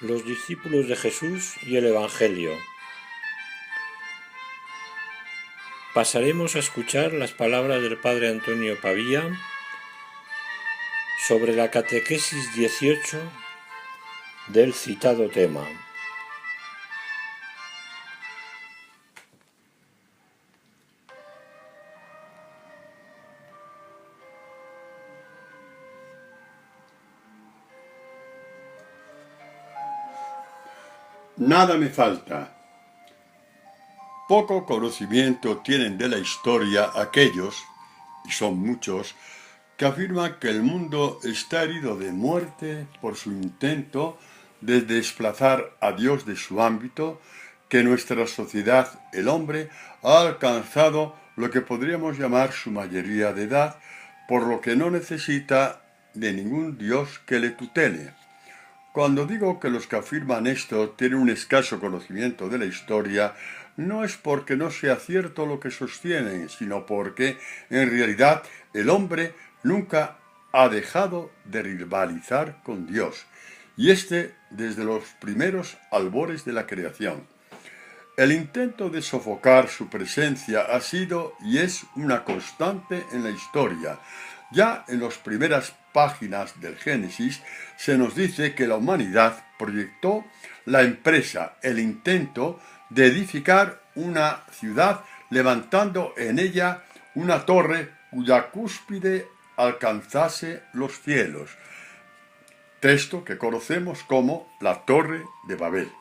Los discípulos de Jesús y el Evangelio. Pasaremos a escuchar las palabras del Padre Antonio Pavía sobre la catequesis 18 del citado tema. Nada me falta. Poco conocimiento tienen de la historia aquellos, y son muchos, que afirman que el mundo está herido de muerte por su intento de desplazar a Dios de su ámbito, que nuestra sociedad, el hombre, ha alcanzado lo que podríamos llamar su mayoría de edad, por lo que no necesita de ningún Dios que le tutele. Cuando digo que los que afirman esto tienen un escaso conocimiento de la historia, no es porque no sea cierto lo que sostienen, sino porque, en realidad, el hombre nunca ha dejado de rivalizar con Dios, y desde los primeros albores de la creación. El intento de sofocar su presencia ha sido y es una constante en la historia. Ya en las primeras páginas del Génesis se nos dice que la humanidad proyectó la empresa, el intento de edificar una ciudad levantando en ella una torre cuya cúspide alcanzase los cielos. Texto que conocemos como la Torre de Babel.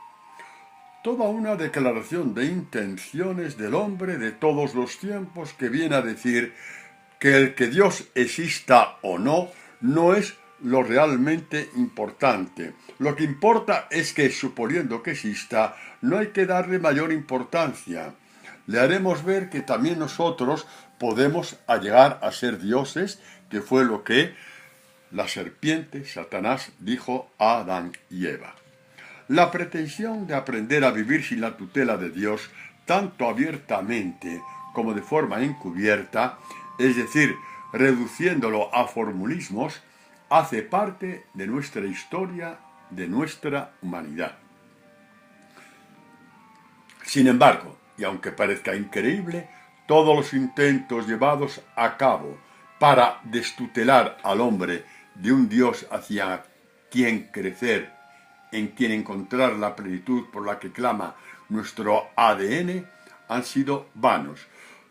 Toda una declaración de intenciones del hombre de todos los tiempos que viene a decir que el que Dios exista o no, no es lo realmente importante. Lo que importa es que, suponiendo que exista, no hay que darle mayor importancia. Le haremos ver que también nosotros podemos llegar a ser dioses, que fue lo que la serpiente, Satanás, dijo a Adán y Eva. La pretensión de aprender a vivir sin la tutela de Dios, tanto abiertamente como de forma encubierta, es decir, reduciéndolo a formulismos, hace parte de nuestra historia, de nuestra humanidad. Sin embargo, y aunque parezca increíble, todos los intentos llevados a cabo para destutelar al hombre de un Dios hacia quien crecer, en quien encontrar la plenitud por la que clama nuestro ADN, han sido vanos.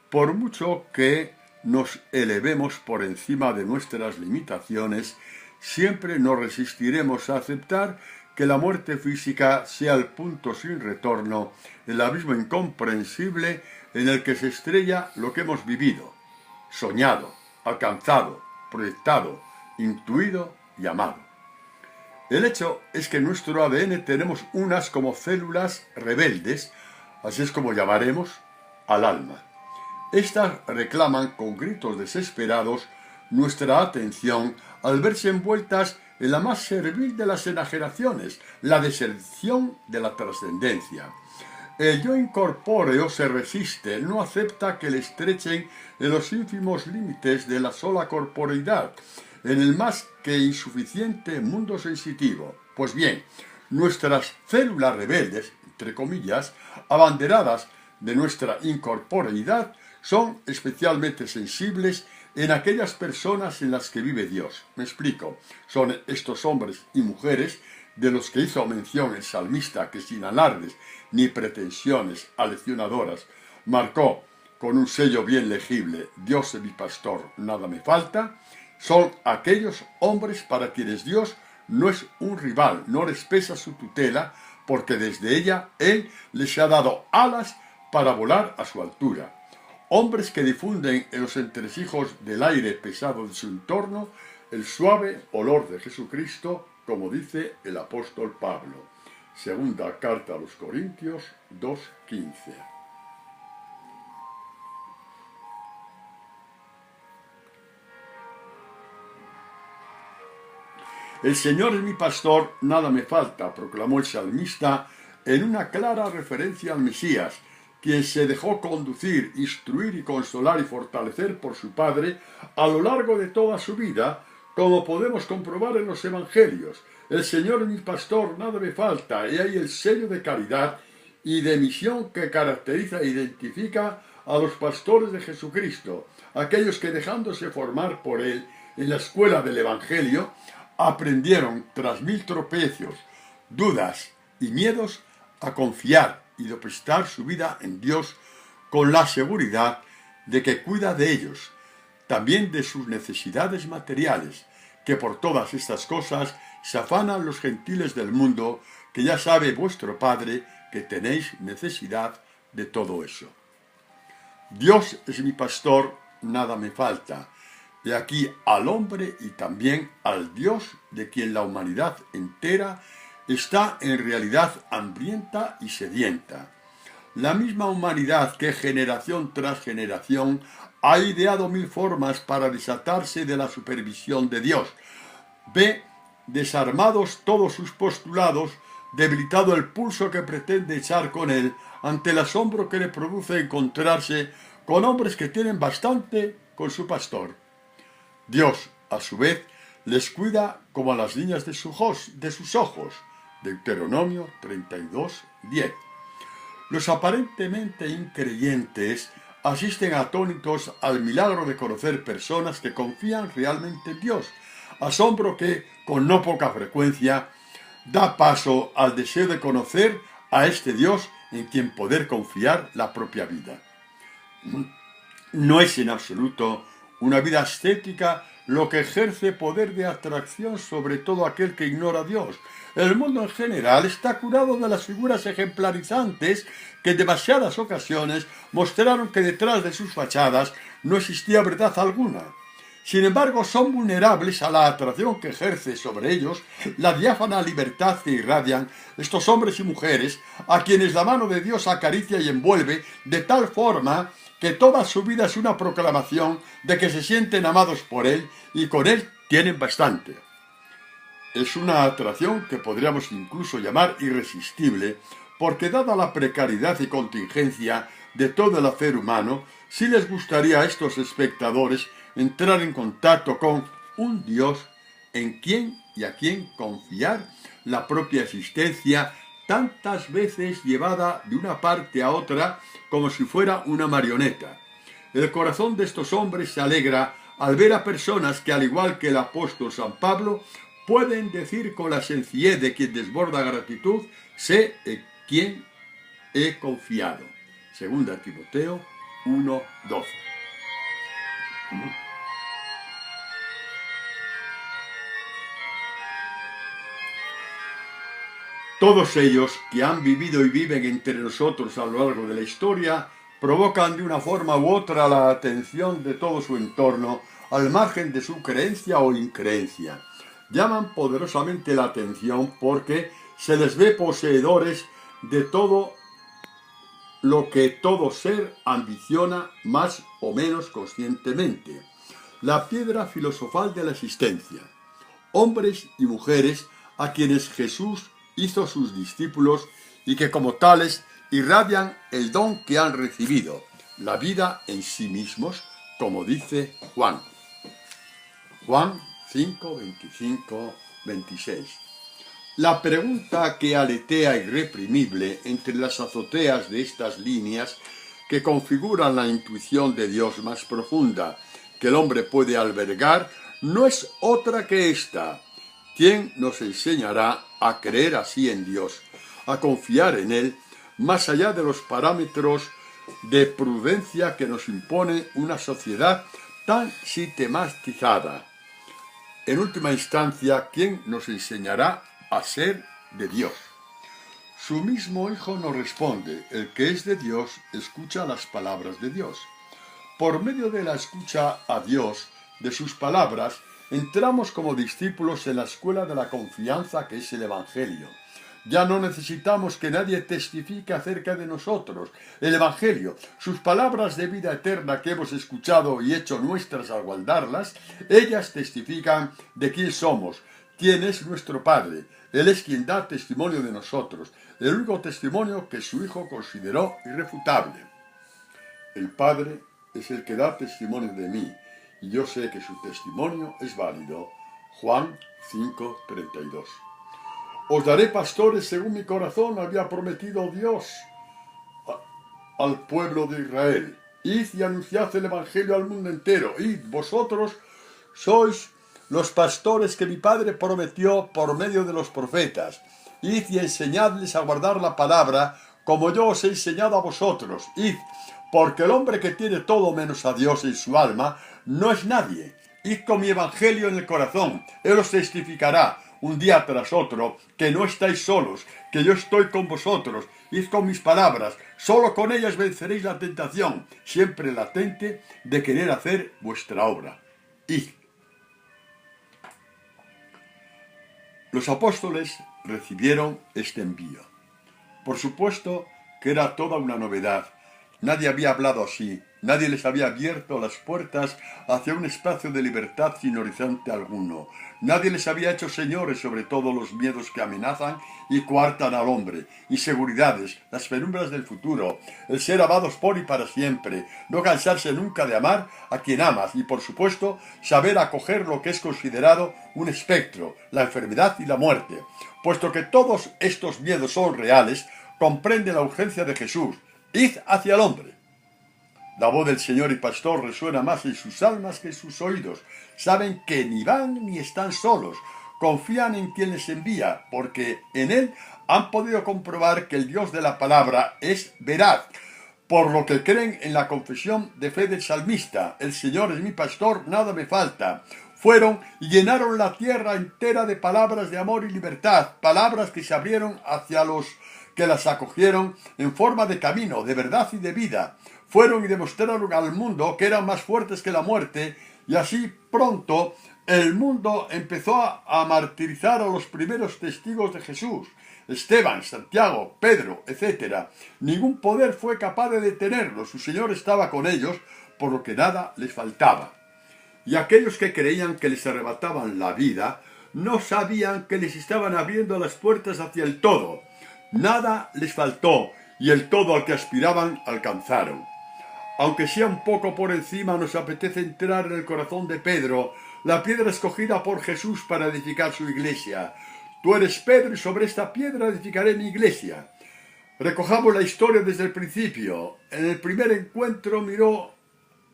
Por mucho que nos elevemos por encima de nuestras limitaciones, siempre nos resistiremos a aceptar que la muerte física sea el punto sin retorno, el abismo incomprensible en el que se estrella lo que hemos vivido, soñado, alcanzado, proyectado, intuido y amado. El hecho es que en nuestro ADN tenemos unas como células rebeldes, así es como llamaremos al alma. Estas reclaman con gritos desesperados nuestra atención al verse envueltas en la más servil de las enajenaciones, la deserción de la trascendencia. El yo incorpóreo se resiste, no acepta que le estrechen en los ínfimos límites de la sola corporeidad, en el más que insuficiente mundo sensitivo. Pues bien, nuestras células rebeldes, entre comillas, abanderadas de nuestra incorporeidad, son especialmente sensibles en aquellas personas en las que vive Dios. Me explico. Son estos hombres y mujeres de los que hizo mención el salmista, que sin alardes ni pretensiones aleccionadoras marcó con un sello bien legible: Dios es mi pastor, nada me falta. Son aquellos hombres para quienes Dios no es un rival, no les pesa su tutela, porque desde ella Él les ha dado alas para volar a su altura. Hombres que difunden en los entresijos del aire pesado de su entorno el suave olor de Jesucristo, como dice el apóstol Pablo. Segunda carta a los Corintios 2:15. El Señor es mi pastor, nada me falta, proclamó el salmista en una clara referencia al Mesías, quien se dejó conducir, instruir y consolar y fortalecer por su Padre a lo largo de toda su vida, como podemos comprobar en los evangelios. El Señor es mi pastor, nada me falta, y hay el sello de caridad y de misión que caracteriza e identifica a los pastores de Jesucristo, aquellos que dejándose formar por Él en la escuela del Evangelio, aprendieron, tras 1000 tropiezos, dudas y miedos, a confiar y depositar su vida en Dios con la seguridad de que cuida de ellos, también de sus necesidades materiales, que por todas estas cosas se afanan los gentiles del mundo, que ya sabe vuestro Padre que tenéis necesidad de todo eso. Dios es mi pastor, nada me falta. De aquí al hombre y también al Dios de quien la humanidad entera está en realidad hambrienta y sedienta. La misma humanidad que generación tras generación ha ideado 1000 formas para desatarse de la supervisión de Dios. Ve desarmados todos sus postulados, debilitado el pulso que pretende echar con él ante el asombro que le produce encontrarse con hombres que tienen bastante con su pastor. Dios, a su vez, les cuida como a las niñas de sus ojos. Deuteronomio 32:10. Los aparentemente increyentes asisten atónitos al milagro de conocer personas que confían realmente en Dios, asombro que, con no poca frecuencia, da paso al deseo de conocer a este Dios en quien poder confiar la propia vida. No es en absoluto una vida ascética lo que ejerce poder de atracción sobre todo aquel que ignora a Dios. El mundo en general está curado de las figuras ejemplarizantes que en demasiadas ocasiones mostraron que detrás de sus fachadas no existía verdad alguna. Sin embargo, son vulnerables a la atracción que ejerce sobre ellos la diáfana libertad que irradian estos hombres y mujeres a quienes la mano de Dios acaricia y envuelve de tal forma que toda su vida es una proclamación de que se sienten amados por Él y con Él tienen bastante. Es una atracción que podríamos incluso llamar irresistible, porque dada la precariedad y contingencia de todo el hacer humano, sí les gustaría a estos espectadores entrar en contacto con un Dios en quien y a quien confiar la propia existencia, tantas veces llevada de una parte a otra como si fuera una marioneta. El corazón de estos hombres se alegra al ver a personas que, al igual que el apóstol San Pablo, pueden decir con la sencillez de quien desborda gratitud: sé en quién he confiado. Segunda Timoteo 1:12. Todos ellos que han vivido y viven entre nosotros a lo largo de la historia provocan de una forma u otra la atención de todo su entorno al margen de su creencia o increencia. Llaman poderosamente la atención porque se les ve poseedores de todo lo que todo ser ambiciona más o menos conscientemente. La piedra filosofal de la existencia. Hombres y mujeres a quienes Jesús hizo sus discípulos y que como tales irradian el don que han recibido, la vida en sí mismos, como dice Juan. Juan 5, 25, 26. La pregunta que aletea irreprimible entre las azoteas de estas líneas que configuran la intuición de Dios más profunda que el hombre puede albergar no es otra que esta: ¿quién nos enseñará a creer así en Dios, a confiar en Él, más allá de los parámetros de prudencia que nos impone una sociedad tan sistematizada? En última instancia, ¿quién nos enseñará a ser de Dios? Su mismo Hijo nos responde: el que es de Dios escucha las palabras de Dios. Por medio de la escucha a Dios, de sus palabras, entramos como discípulos en la escuela de la confianza que es el Evangelio. Ya no necesitamos que nadie testifique acerca de nosotros. El Evangelio, sus palabras de vida eterna que hemos escuchado y hecho nuestras al guardarlas, ellas testifican de quién somos, quién es nuestro Padre. Él es quien da testimonio de nosotros, el único testimonio que su Hijo consideró irrefutable. El Padre es el que da testimonio de mí, y yo sé que su testimonio es válido. Juan 5:32. Os daré pastores según mi corazón había prometido Dios al pueblo de Israel. Id y anunciad el evangelio al mundo entero. Id, vosotros sois los pastores que mi Padre prometió por medio de los profetas. Id y enseñadles a guardar la palabra, como yo os he enseñado a vosotros. Id, porque el hombre que tiene todo menos a Dios en su alma, no es nadie. Id con mi evangelio en el corazón. Él os testificará un día tras otro que no estáis solos, que yo estoy con vosotros. Id con mis palabras. Solo con ellas venceréis la tentación, siempre latente, de querer hacer vuestra obra. Id. Los apóstoles recibieron este envío. Por supuesto que era toda una novedad. Nadie había hablado así. Nadie les había abierto las puertas hacia un espacio de libertad sin horizonte alguno. Nadie les había hecho señores sobre todos los miedos que amenazan y coartan al hombre, inseguridades, las penumbras del futuro, el ser amados por y para siempre, no cansarse nunca de amar a quien amas y, por supuesto, saber acoger lo que es considerado un espectro, la enfermedad y la muerte. Puesto que todos estos miedos son reales, comprende la urgencia de Jesús. Id hacia el hombre. La voz del Señor y Pastor resuena más en sus almas que en sus oídos. Saben que ni van ni están solos. Confían en quien les envía, porque en Él han podido comprobar que el Dios de la palabra es veraz. Por lo que creen en la confesión de fe del salmista. El Señor es mi pastor, nada me falta. Fueron y llenaron la tierra entera de palabras de amor y libertad. Palabras que se abrieron hacia los que las acogieron en forma de camino, de verdad y de vida. Fueron y demostraron al mundo que eran más fuertes que la muerte, y así pronto el mundo empezó a martirizar a los primeros testigos de Jesús, Esteban, Santiago, Pedro, etc. Ningún poder fue capaz de detenerlos, su Señor estaba con ellos, por lo que nada les faltaba. Y aquellos que creían que les arrebataban la vida, no sabían que les estaban abriendo las puertas hacia el todo. Nada les faltó, y el todo al que aspiraban alcanzaron. Aunque sea un poco por encima, nos apetece entrar en el corazón de Pedro, la piedra escogida por Jesús para edificar su iglesia. Tú eres Pedro y sobre esta piedra edificaré mi iglesia. Recojamos la historia desde el principio. En el primer encuentro miró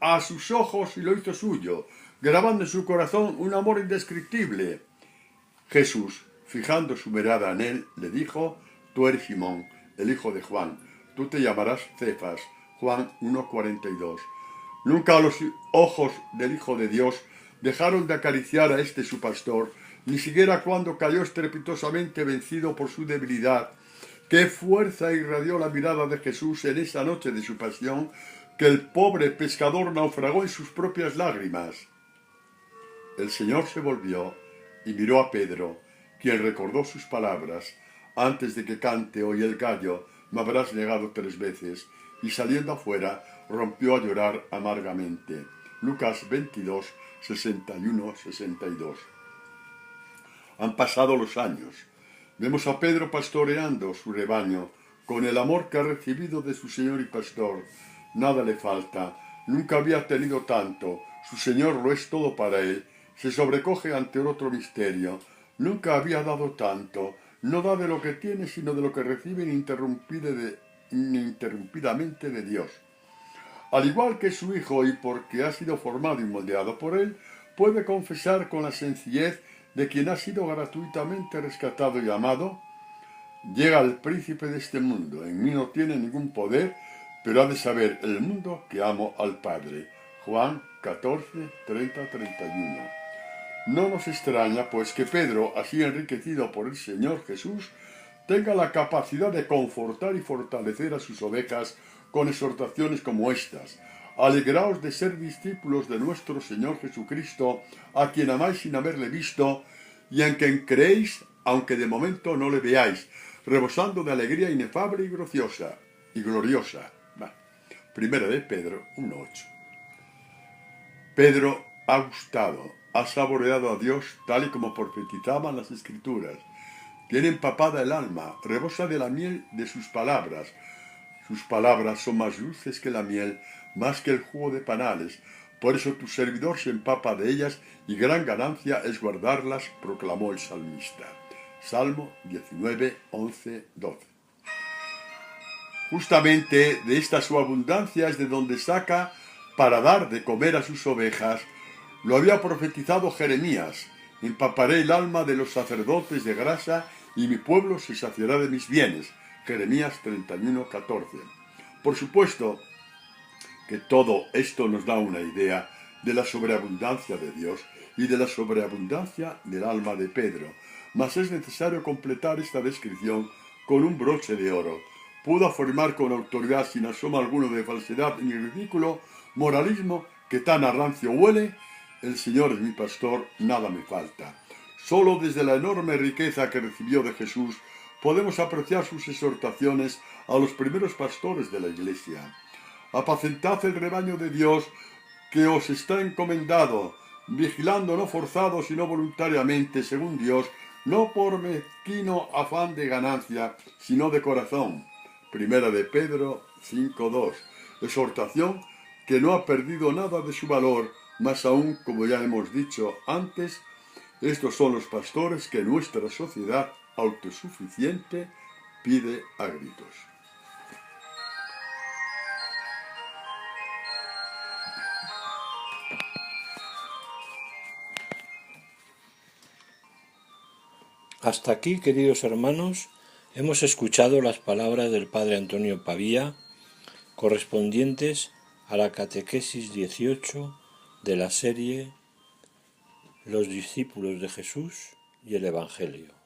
a sus ojos y lo hizo suyo, grabando en su corazón un amor indescriptible. Jesús, fijando su mirada en él, le dijo: Tú eres Simón, el hijo de Juan. Tú te llamarás Cefas. Juan 1:42. Nunca los ojos del Hijo de Dios dejaron de acariciar a este su pastor, ni siquiera cuando cayó estrepitosamente vencido por su debilidad. Qué fuerza irradió la mirada de Jesús en esa noche de su pasión, que el pobre pescador naufragó en sus propias lágrimas. El Señor se volvió y miró a Pedro, quien recordó sus palabras: Antes de que cante hoy el gallo, me habrás negado 3 veces. Y saliendo afuera, rompió a llorar amargamente. Lucas 22, 61-62. Han pasado los años. Vemos a Pedro pastoreando su rebaño, con el amor que ha recibido de su Señor y Pastor. Nada le falta, nunca había tenido tanto, su Señor lo es todo para él, se sobrecoge ante otro misterio. Nunca había dado tanto, no da de lo que tiene, sino de lo que recibe ininterrumpidamente de Dios. Al igual que su Hijo, y porque ha sido formado y moldeado por él, puede confesar con la sencillez de quien ha sido gratuitamente rescatado y amado: Llega el príncipe de este mundo, en mí no tiene ningún poder, pero ha de saber el mundo que amo al Padre. Juan 14, 30-31. No nos extraña, pues, que Pedro, así enriquecido por el Señor Jesús, tenga la capacidad de confortar y fortalecer a sus ovejas con exhortaciones como estas: Alegraos de ser discípulos de nuestro Señor Jesucristo, a quien amáis sin haberle visto, y en quien creéis, aunque de momento no le veáis, rebosando de alegría inefable y gloriosa. Primera de Pedro 1:8. Pedro ha gustado, ha saboreado a Dios tal y como profetizaban las Escrituras. Tiene empapada el alma, rebosa de la miel de sus palabras. Sus palabras son más dulces que la miel, más que el jugo de panales, Por eso tu servidor se empapa de ellas y gran ganancia es guardarlas, proclamó el salmista. Salmo 19, 11, 12. Justamente de esta su abundancia es de donde saca para dar de comer a sus ovejas. Lo había profetizado Jeremías: empaparé el alma de los sacerdotes de grasa y mi pueblo se saciará de mis bienes. Jeremías 31, 14. Por supuesto que todo esto nos da una idea de la sobreabundancia de Dios y de la sobreabundancia del alma de Pedro, mas es necesario completar esta descripción con un broche de oro. Puedo afirmar con autoridad, sin asomo alguno de falsedad ni ridículo moralismo, que tan a rancio huele: el Señor es mi pastor, nada me falta. Solo desde la enorme riqueza que recibió de Jesús podemos apreciar sus exhortaciones a los primeros pastores de la Iglesia. Apacentad el rebaño de Dios que os está encomendado, vigilando no forzado sino voluntariamente, según Dios, no por mezquino afán de ganancia, sino de corazón. Primera de Pedro 5:2. Exhortación que no ha perdido nada de su valor, más aún, como ya hemos dicho antes, estos son los pastores que nuestra sociedad autosuficiente pide a gritos. Hasta aquí, queridos hermanos, hemos escuchado las palabras del Padre Antonio Pavía, correspondientes a la Catequesis 18 de la serie Los discípulos de Jesús y el Evangelio.